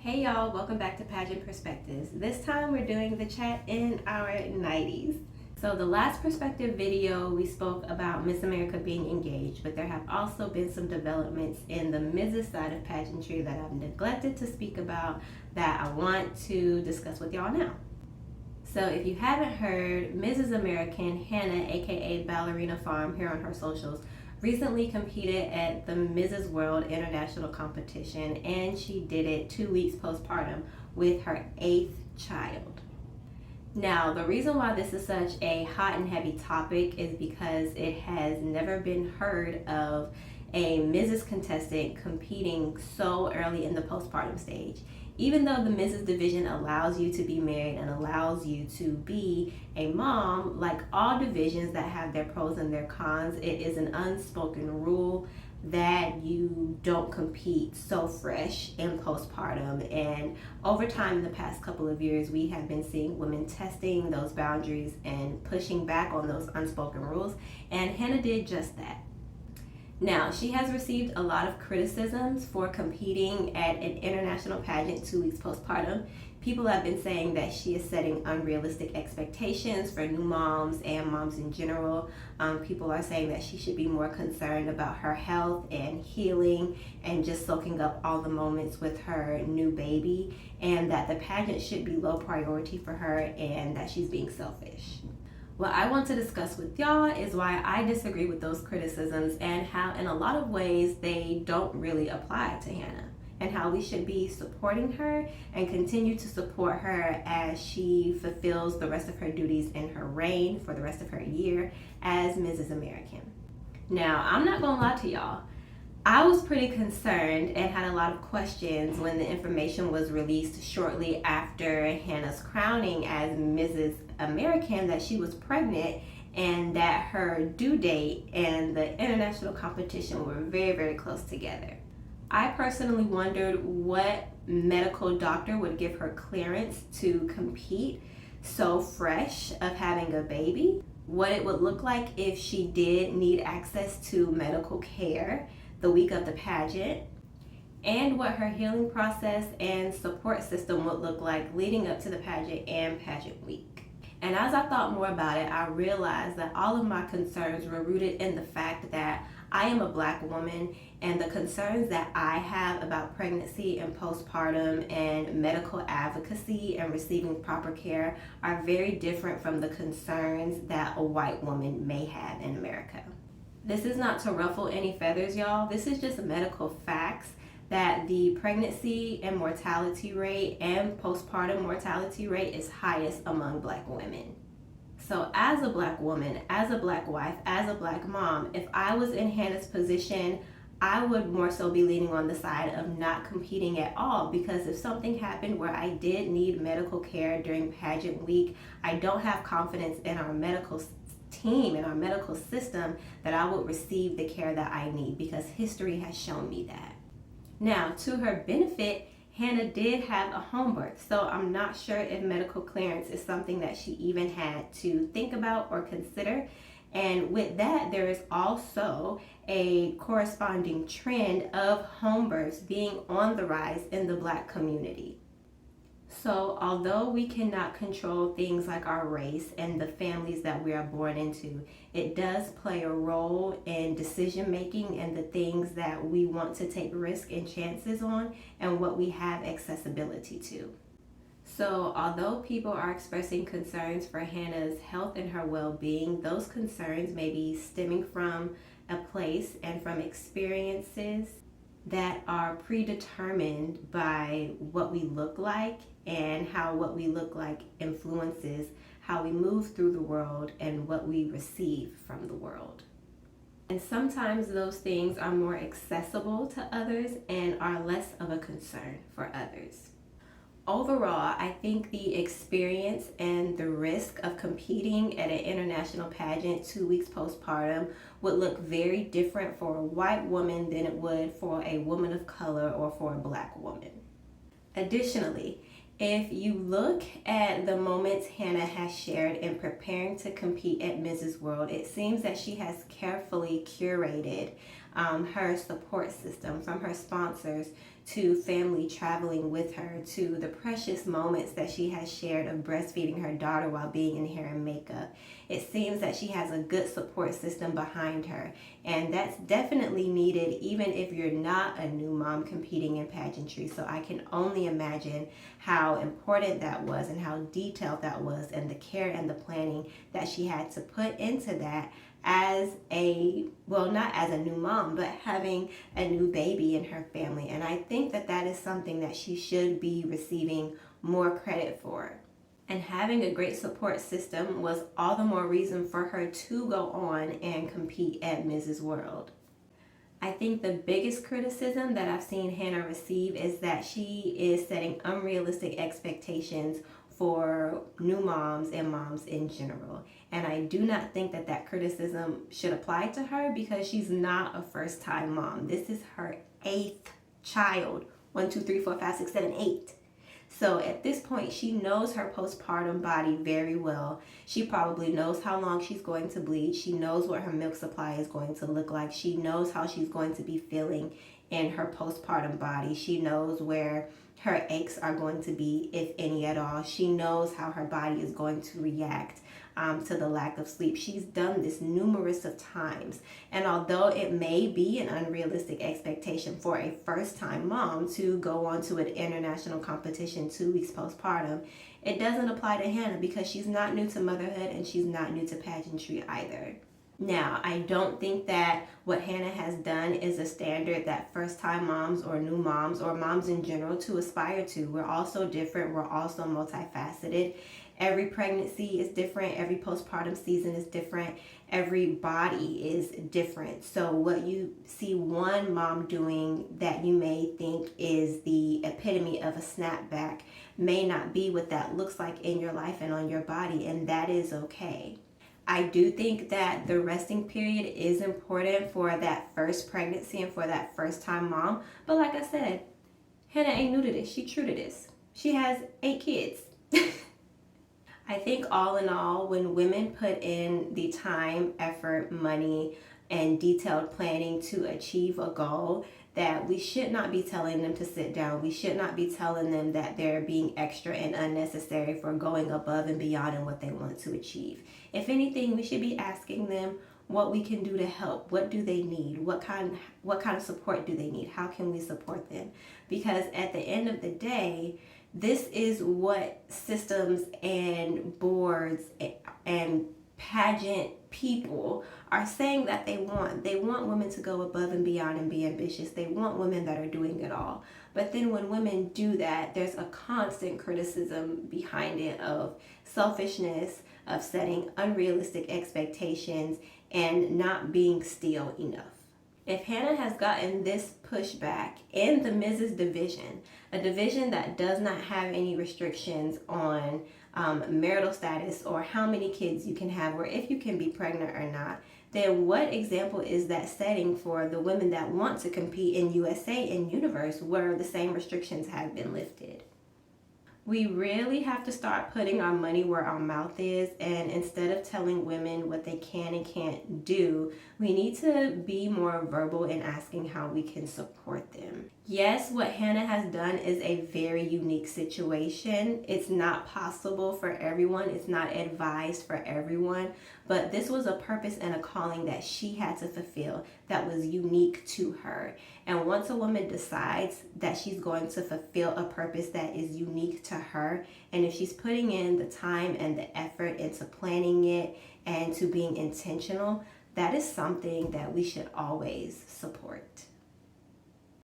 Hey y'all, welcome back to Pageant Perspectives. This time we're doing the chat in our 90s. So the last perspective video we spoke about Miss America being engaged, but there have also been some developments in the Mrs. side of pageantry that I've neglected to speak about that I want to discuss with y'all now. So if you haven't heard, Mrs. American Hannah, aka Ballerina Farm, here on her socials, recently competed at the Mrs. World International Competition, and she did it 2 weeks postpartum with her 8th child. Now, the reason why this is such a hot and heavy topic is because it has never been heard of a Mrs. contestant competing so early in the postpartum stage. Even though the Mrs. division allows you to be married and allows you to be a mom, like all divisions that have their pros and their cons, it is an unspoken rule that you don't compete so fresh in postpartum. And over time, in the past couple of years, we have been seeing women testing those boundaries and pushing back on those unspoken rules, and Hannah did just that. Now, she has received a lot of criticisms for competing at an international pageant 2 weeks postpartum. People have been saying that she is setting unrealistic expectations for new moms and moms in general. People are saying that she should be more concerned about her health and healing and just soaking up all the moments with her new baby, and that the pageant should be low priority for her and that she's being selfish. What I want to discuss with y'all is why I disagree with those criticisms and how in a lot of ways they don't really apply to Hannah, and how we should be supporting her and continue to support her as she fulfills the rest of her duties in her reign for the rest of her year as Mrs. American. Now, I'm not gonna lie to y'all. I was pretty concerned and had a lot of questions when the information was released shortly after Hannah's crowning as Mrs. American that she was pregnant and that her due date and the international competition were very, very close together. I personally wondered what medical doctor would give her clearance to compete so fresh of having a baby, what it would look like if she did need access to medical care the week of the pageant, and what her healing process and support system would look like leading up to the pageant and pageant week. And as I thought more about it, I realized that all of my concerns were rooted in the fact that I am a Black woman, and the concerns that I have about pregnancy and postpartum and medical advocacy and receiving proper care are very different from the concerns that a white woman may have in America. This is not to ruffle any feathers, y'all. This is just medical facts that the pregnancy and mortality rate and postpartum mortality rate is highest among Black women. So as a Black woman, as a Black wife, as a Black mom, if I was in Hannah's position, I would more so be leaning on the side of not competing at all, because if something happened where I did need medical care during pageant week, I don't have confidence in our medical team and our medical system that I would receive the care that I need, because history has shown me that. Now, to her benefit, Hannah did have a home birth, so I'm not sure if medical clearance is something that she even had to think about or consider. And with that, there is also a corresponding trend of home births being on the rise in the Black community. So although we cannot control things like our race and the families that we are born into, it does play a role in decision making and the things that we want to take risk and chances on and what we have accessibility to. So although people are expressing concerns for Hannah's health and her well-being, those concerns may be stemming from a place and from experiences that are predetermined by what we look like and how what we look like influences how we move through the world and what we receive from the world. And sometimes those things are more accessible to others and are less of a concern for others. Overall, I think the experience and the risk of competing at an international pageant 2 weeks postpartum would look very different for a white woman than it would for a woman of color or for a Black woman. Additionally, if you look at the moments Hannah has shared in preparing to compete at Mrs. World, it seems that she has carefully curated her support system, from her sponsors to family traveling with her, to the precious moments that she has shared of breastfeeding her daughter while being in hair and makeup. It seems that she has a good support system behind her, and that's definitely needed even if you're not a new mom competing in pageantry. So I can only imagine how important that was and how detailed that was, and the care and the planning that she had to put into that as not as a new mom, but having a new baby in her family. And I think that that is something that she should be receiving more credit for. And having a great support system was all the more reason for her to go on and compete at Mrs. World. I think the biggest criticism that I've seen Hannah receive is that she is setting unrealistic expectations for new moms and moms in general. And I do not think that that criticism should apply to her, because she's not a first-time mom. This is her 8th child. 1, 2, 3, 4, 5, 6, 7, 8. So at this point, she knows her postpartum body very well. She probably knows how long she's going to bleed. She knows what her milk supply is going to look like. She knows how she's going to be feeling in her postpartum body. She knows where her aches are going to be, if any at all. She knows how her body is going to react to the lack of sleep. She's done this numerous of times. And although it may be an unrealistic expectation for a first-time mom to go on to an international competition 2 weeks postpartum, it doesn't apply to Hannah, because she's not new to motherhood and she's not new to pageantry either. Now, I don't think that what Hannah has done is a standard that first-time moms or new moms or moms in general to aspire to. We're all so different. We're all so multifaceted. Every pregnancy is different. Every postpartum season is different. Every body is different. So what you see one mom doing that you may think is the epitome of a snapback may not be what that looks like in your life and on your body, and that is okay. I do think that the resting period is important for that first pregnancy and for that first time mom. But like I said, Hannah ain't new to this. She true to this. She has 8 kids. I think all in all, when women put in the time, effort, money, and detailed planning to achieve a goal, that we should not be telling them to sit down. We should not be telling them that they're being extra and unnecessary for going above and beyond in what they want to achieve. If anything, we should be asking them what we can do to help. What do they need? What kind of support do they need? How can we support them? Because at the end of the day, this is what systems and boards and pageant people are saying that they want. They want women to go above and beyond and be ambitious. They want women that are doing it all. But then when women do that, there's a constant criticism behind it of selfishness, of setting unrealistic expectations, and not being still enough. If Hannah has gotten this pushback in the Mrs. division, a division that does not have any restrictions on marital status or how many kids you can have or if you can be pregnant or not, then what example is that setting for the women that want to compete in USA and Universe where the same restrictions have been lifted? We really have to start putting our money where our mouth is, and instead of telling women what they can and can't do, we need to be more verbal in asking how we can support them. Yes, what Hannah has done is a very unique situation. It's not possible for everyone. It's not advised for everyone, but this was a purpose and a calling that she had to fulfill that was unique to her. And once a woman decides that she's going to fulfill a purpose that is unique to her, and if she's putting in the time and the effort into planning it and to being intentional, that is something that we should always support.